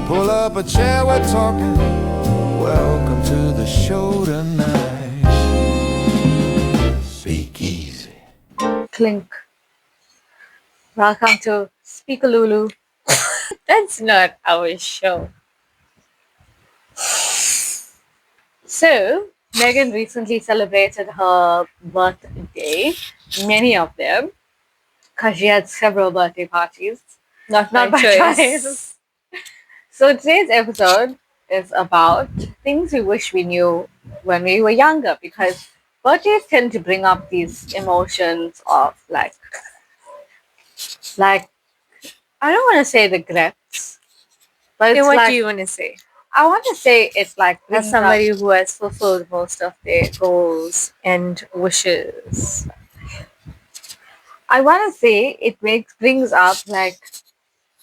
Pull up a chair, we're talking. Welcome to the show tonight. Speak easy. Clink. Welcome to Speakalulu. That's not our show. So, Megan recently celebrated her birthday, many of them, because she had several birthday parties. Not Not my by choice. choice. So, today's episode is about things we wish we knew when we were younger, because birthdays tend to bring up these emotions of like I don't want to say regrets, but Okay, it's what like do you want to say? I want to say it's like As brings somebody up, who has fulfilled most of their goals and wishes. I want to say it brings up like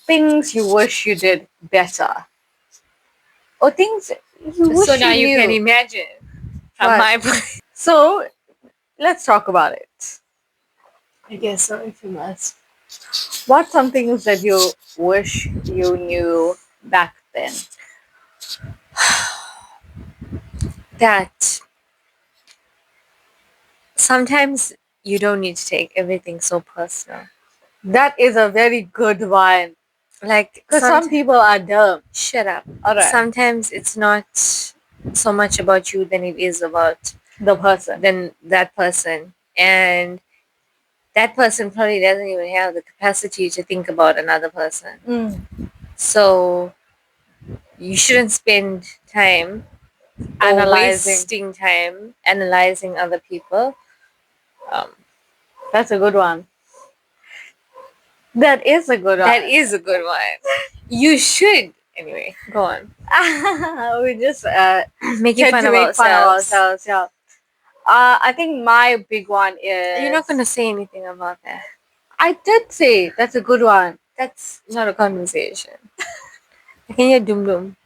things you wish you did better or things you So wish now you you can knew. imagine from What? my point. So let's talk about it. I guess so, if you must. What some things that you wish you knew back then? That sometimes you don't need to take everything so personal. That is a very good one. Like Because some people are dumb. shut up. Alright. Sometimes it's not so much about you than it is about The person. that person. And that person probably doesn't even have the capacity to think about another person. Mm. So you shouldn't spend time or Analyzing. wasting time analyzing other people. Um, That's a good one. That is a good one. that is a good one. You should. Anyway, go on. We just Making tend fun to of make fun of ourselves. ourselves. Yeah. I think my big one is. You're not going to say anything about that. I did say that's a good one. That's not a conversation. I can hear dum dum.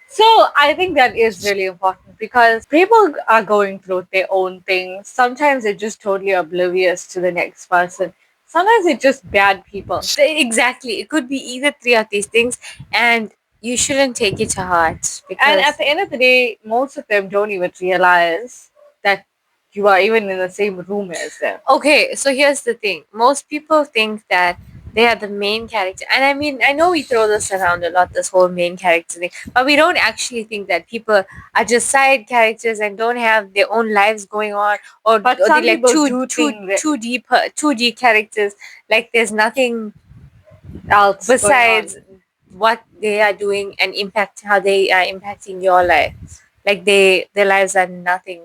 So I think that is really important because people are going through their own things. Sometimes they're just totally oblivious to the next person. Sometimes it's just bad people. Exactly. It could be either three of these things, and you shouldn't take it to heart because And at the end of the day, most of them don't even realize that you are even in the same room as them. okay, so here's the thing. Most people think that they are the main character. And I mean, I know we throw this around a lot, this whole main character thing, but we don't actually think that people are just side characters and don't have their own lives going on, or, But or some they're like people do think that 2D characters. Like there's nothing else going besides on. what they are doing and impact how they are impacting your life. Like their lives are nothing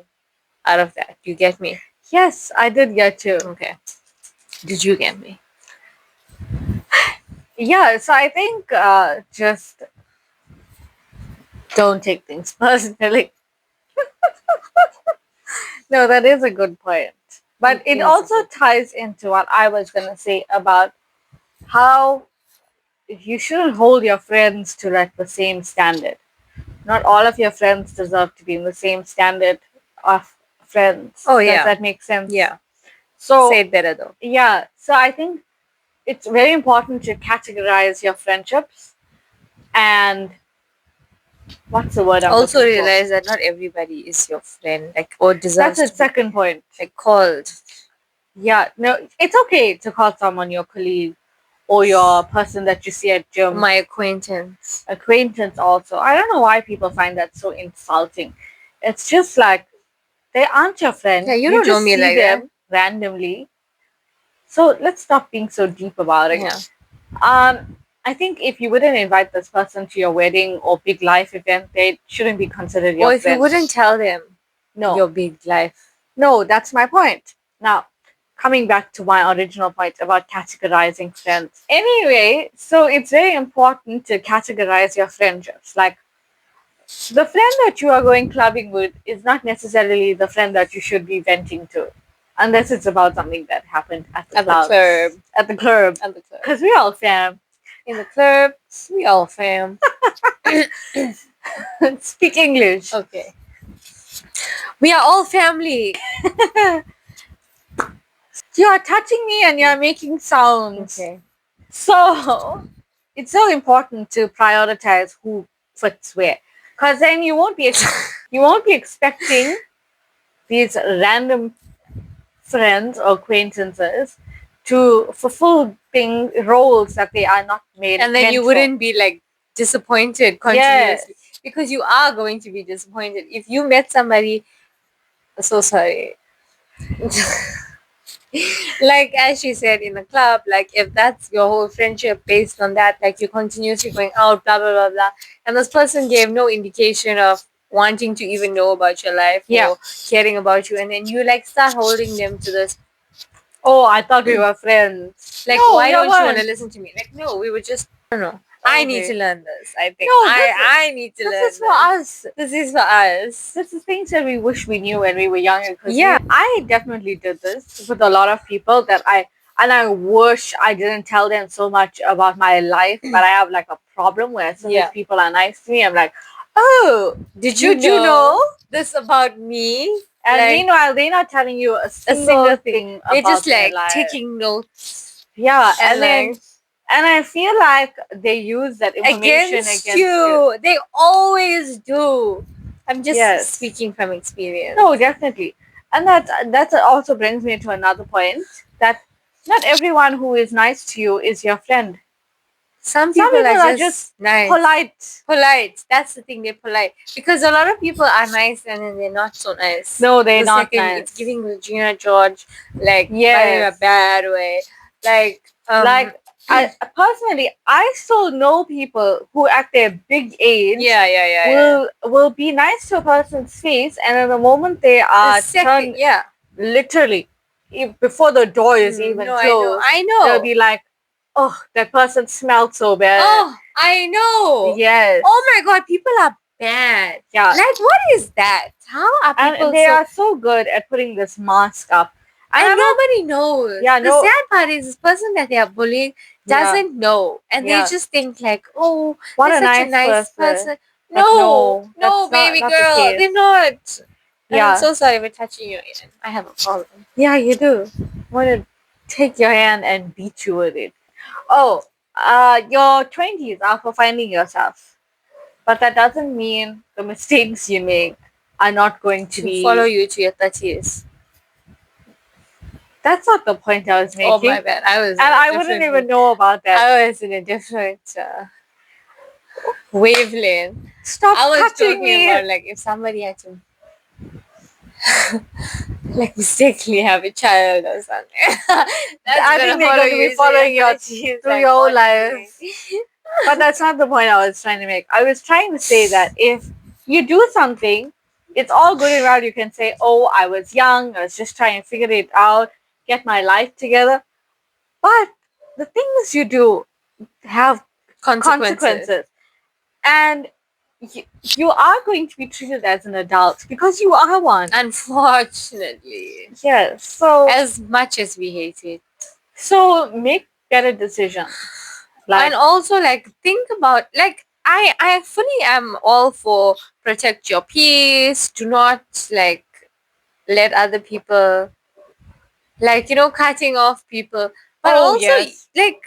out of that. You get me? Yes, I did get you. Okay. Did you get me? Yeah, so I think just don't take things personally. No, that is a good point. But It it is also a good- ties into what I was going to say about how you shouldn't hold your friends to like the same standard. Not all of your friends deserve to be in the same standard of friends. Oh, Does yeah. that make sense? Yeah. So Say it better though. yeah, so I think it's very important to categorize your friendships and what's the word I'm Also looking for? realize that not everybody is your friend, like or deserves That's the to be second point. like called. Yeah, no, it's okay to call someone your colleague or your person that you see at gym. My acquaintance. Acquaintance also. I don't know why people find that so insulting. It's just like they aren't your friend. Yeah, you don't just know me see like them randomly. So let's stop being so deep about it. Yeah. I think if you wouldn't invite this person to your wedding or big life event, they shouldn't be considered your Or if friend. you wouldn't tell them no, your big life. no, that's my point. Now, coming back to my original point about categorizing friends. Anyway, so it's very important to categorize your friendships. Like, the friend that you are going clubbing with is not necessarily the friend that you should be venting to, unless it's about something that happened at the At the club. club. At the club. At the club. Because we all fam. In the club, we all fam. Speak English. Okay. We are all family. You are touching me and you are making sounds. Okay. So, it's so important to prioritize who fits where, because then you won't be expecting these random friends or acquaintances to fulfill roles that they are not made And then meant you for. wouldn't be like disappointed continuously because you are going to be disappointed if you met somebody. So sorry. Like as she said in the club, like if that's your whole friendship based on that, like you're continuously going out, blah blah blah blah, and this person gave no indication of wanting to even know about your life Yeah. or caring about you, and then you like start holding them to this, Oh, I thought we were friends. like, No, why we don't you want to weren't. listen to me? Like, no, we were just, I don't know. I need to Okay. learn this. I think No, I need to learn this is for us. This is for us. This is things that we wish we knew when we were younger. Because Yeah. I definitely did this with a lot of people that I wish I didn't tell them so much about my life, but I have like a problem where as soon Yeah. as people are nice to me, I'm like, oh, Did did you know? this about me? And Like, meanwhile, they're not telling you a single, single thing they're about just their like life. taking notes Yeah, and and then like and I feel like they use that information against against you. They always do. I'm just Yes. speaking from experience. No, definitely. And that also brings me to another point that not everyone who is nice to you is your friend. Some Some people are just nice. polite. Polite. That's the thing. They're polite because a lot of people are nice and then they're not so nice. No, they're It's not like nice. It's giving Regina George, like, but in a Yes. bad way. Like, Like I personally, I still know people who at their big age yeah. will be nice to a person's face, and in the moment they are The second, turned yeah. literally before the door is even No, closed, I know. they'll be like, "Oh, that person smelled so bad." Oh, I know. Yes. Oh my god, people are bad. Yeah. Like, what is that? How are people And they so... are so good at putting this mask up. And I'm not- nobody knows. Yeah, the no- sad part is this person that they are bullying doesn't know. And Yeah. they just think like, oh, What they're a such nice a nice person. But No, no, that's baby not the girl, case. they're not. And Yeah. I'm so sorry for touching you. Ian. I have a problem. Yeah, you do. I want to take your hand and beat you with it. Oh, your 20s are for finding yourself. But that doesn't mean the mistakes you make are not going to be. Follow you to your 30s. That's not the point I was making. Oh my bad. I was. And I wouldn't even know about that. I was in a different wavelength. Stop I was touching talking me. about like if somebody had to like mistakenly have a child or something. I think they're going to be following you through your whole life. But that's not the point I was trying to make. I was trying to say that if you do something, it's all good and well. You can say, oh, I was young, I was just trying to figure it out, get my life together. But the things you do have consequences. And you are going to be treated as an adult because you are one. Unfortunately. Yes. So As much as we hate it. So make better decisions. And also like think about like I fully am all for protect your peace. Do not like let other people like cutting off people. But Oh, also yes. like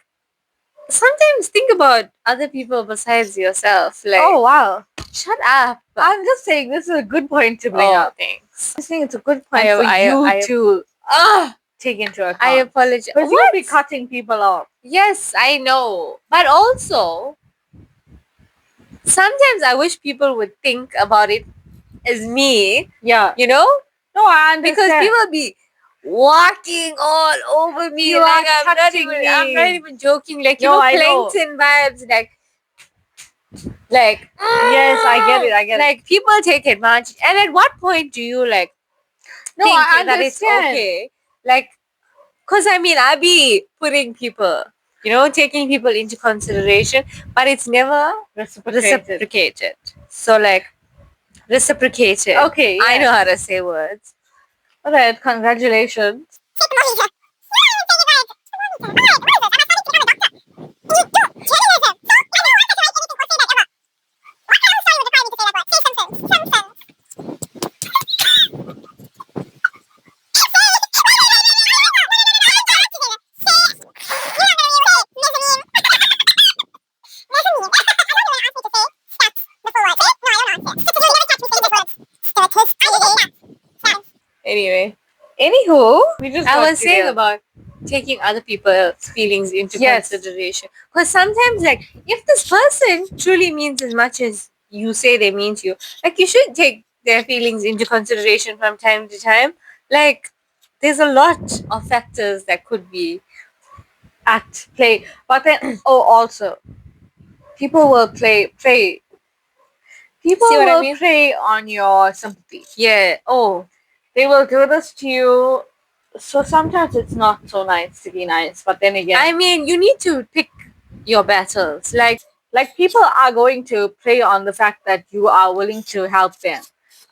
sometimes think about other people besides yourself. Like oh wow. shut up. I'm just saying this is a good point to bring up. Thanks. I think it's a good point I- for I- you I- to Ah, take into account. I apologize. Because you'll be cutting people off. Yes, I know. But also, sometimes I wish people would think about it as me, Yeah. No, I understand. because people be walking all over me. You like are I'm touching I'm not me. even joking. Like, No, I know. plankton vibes. Yes, I get it. Like, people take advantage. And at what point do you, like, No, think I that it's understand. okay? Like, because I mean, I be putting people, taking people into consideration, but it's never reciprocated. So, like, reciprocated. Okay, I yes. know how to say words. Alright, congratulations. Anyway, Anywho, we just I got was saying derailed. about taking other people's feelings into Yes. consideration. Because sometimes, like, if this person truly means as much as you say they mean to you, like, you should take their feelings into consideration from time to time. Like, there's a lot of factors that could be. at play. But then, also, people will play. People See what I will mean? prey on your sympathy. Yeah. Oh, They will do this to you. So sometimes it's not so nice to be nice. But then again, I mean, you need to pick your battles. like people are going to prey on the fact that you are willing to help them,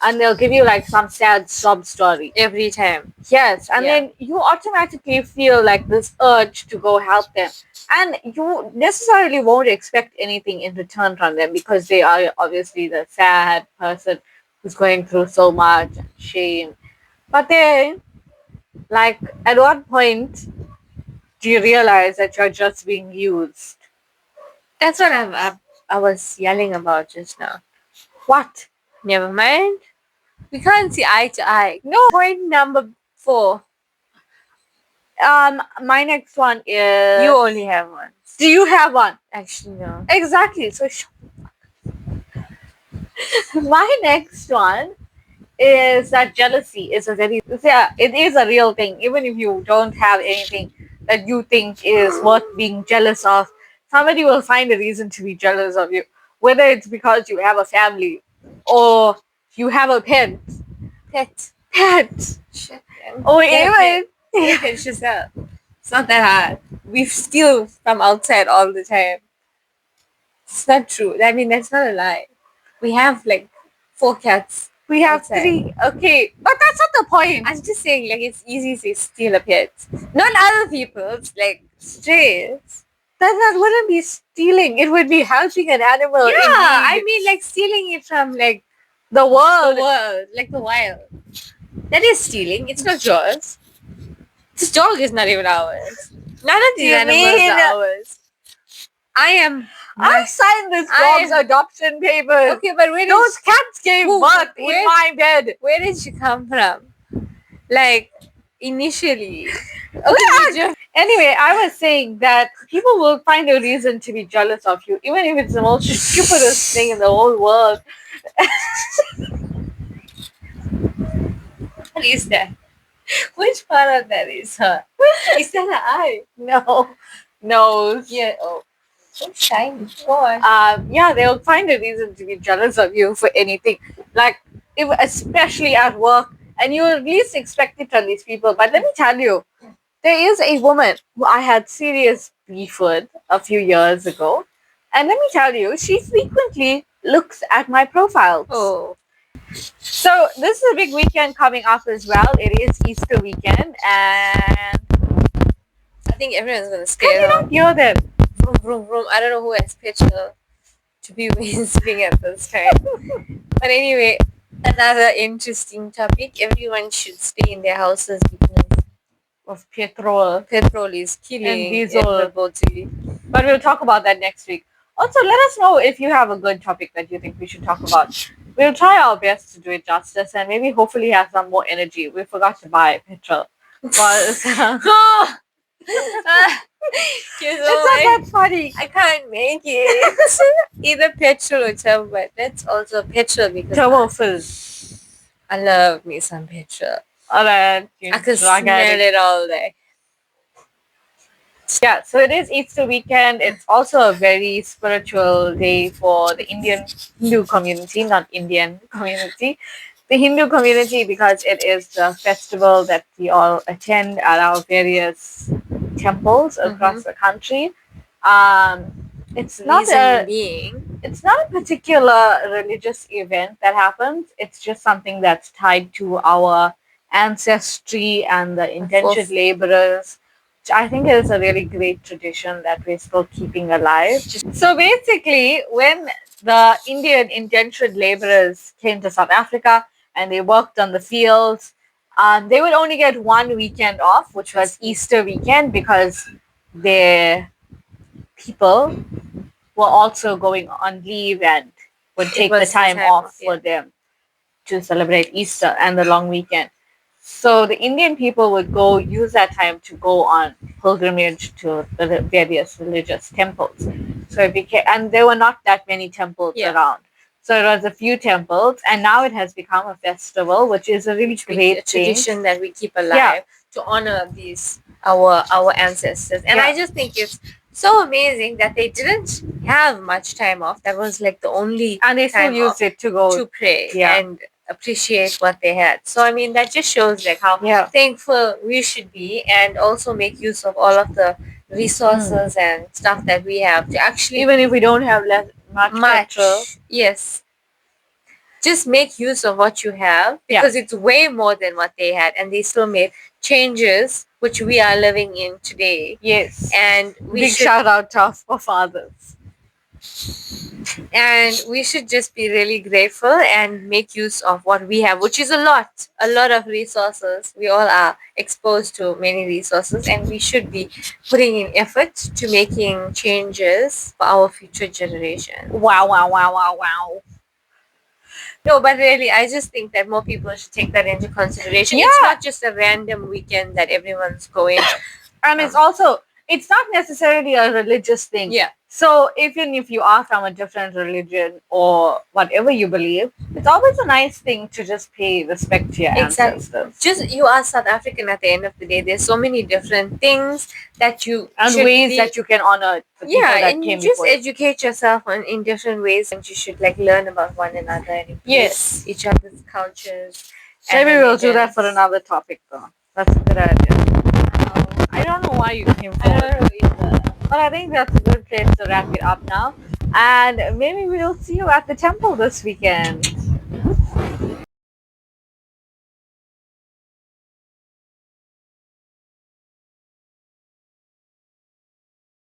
and they'll give you like some sad sob story. Every time. Yes, and Yeah. then you automatically feel like this urge to go help them. And you necessarily won't expect anything in return from them because they are obviously the sad person who's going through so much shame. But then, like, at what point do you realize that you're just being used? That's what I was yelling about just now. What? Never mind. We can't see eye to eye. No. Point number 4. My next one is. You only have one. Do you have one? Actually, no. Exactly. So, my next one is that jealousy is it is a real thing. Even if you don't have anything that you think is worth being jealous of, somebody will find a reason to be jealous of you. Whether it's because you have a family or you have a pet, Pet. Shit, man. or Yeah, even Pet yourself. It's not that hard. We steal from outside all the time. It's not true. I mean, that's not a lie. We have like 4 cats. we have outside. 3. Okay, but that's not the point. I'm just saying, like, it's easy to steal a pet. Not other people's, like, strays. That wouldn't be stealing. It would be helping an animal. Yeah, in I need. mean, like, stealing it from, like, The world. the world, like the wild. That is stealing. It's not yours. This dog is not even ours. None of these You animals mean- are ours. I am. I signed this I- dog's adoption papers. Okay, but where Those did cats gave Who- birth in where- my bed. where did she come from? Like initially. Look! Okay, just, Anyway, I was saying that people will find a reason to be jealous of you, even if it's the most stupidest thing in the whole world. what is that? Which part of that is her? Is that an eye? No, no. Yeah. Oh, so shiny. Go on. Yeah, they'll find a reason to be jealous of you for anything. Like, especially at work, and you at least expect it from these people. But let me tell you, there is a woman who I had serious beef with a few years ago, and let me tell you, she frequently looks at my profiles. Oh. So this is a big weekend coming up as well. It is Easter weekend, and I think everyone's gonna can stay you home. not hear them? Vroom, vroom, vroom. I don't know who has petrol to be whispering at this time. But anyway, another interesting topic. Everyone should stay in their houses because Of petrol. petrol is killing diesel. everybody. But we'll talk about that next week. Also, let us know if you have a good topic that you think we should talk about. We'll try our best to do it justice and maybe hopefully have some more energy. We forgot to buy petrol. But Oh! You're so it's not right. that funny. I can't make it. Either petrol or turbo, but that's also petrol because Turbo fill. I love me some petrol. Alright, I could smell it all day. Yeah, so it is Easter weekend. It's also a very spiritual day for the Indian Hindu community, not Indian community. The Hindu community, because it is the festival that we all attend at our various temples across the country. It's not Reason being, it's not a particular religious event that happens. It's just something that's tied to our ancestry and the indentured laborers, which I think is a really great tradition that we're still keeping alive. So basically, when the Indian indentured laborers came to South Africa and they worked on the fields, they would only get one weekend off, which was Easter weekend, because their people were also going on leave and would take the was the time time off off, for them to celebrate Easter and the long weekend. So the Indian people would go use that time to go on pilgrimage to the various religious temples. So it became, and there were not that many temples Yeah. around. So it was a few temples, and now it has become a festival, which is a really Which we, a great thing. tradition that we keep alive to honor these our ancestors. And I Yeah. just think it's so amazing that they didn't have much time off. That was like the only And they still time use off it to go. to pray Yeah. and appreciate what they had. So I mean that just shows like how Yeah. thankful we should be, and also make use of all of the resources and stuff that we have to actually Even if we don't have much much. petrol. Yes. Just make use of what you have, Yeah. because it's way more than what they had, and they still made changes which we are living in today. Yes. And we Big should shout out to our forefathers. we should just be really grateful and make use of what we have, which is a lot of resources. We all are exposed to many resources, and we should be putting in effort to making changes for our future generation. Wow, wow, wow, wow, wow. No, but really, I just think that more people should take that into consideration. It's Yeah. not just a random weekend that everyone's going. And it's also, it's not necessarily a religious thing. Yeah. So even if you are from a different religion or whatever you believe, it's always a nice thing to just pay respect to your Exactly. ancestors. Just you are South African at the end of the day. There's so many different things that you And should ways be- that you can honor the people yeah, that and came you just before you. educate yourself in different ways, and you should like learn about one another and embrace Yes. each other's cultures. and Maybe we'll do that religions. for another topic though. That's a good idea. I don't know why you came I forward. don't know either. But I think that's a good place to wrap it up now. And maybe we'll see you at the temple this weekend.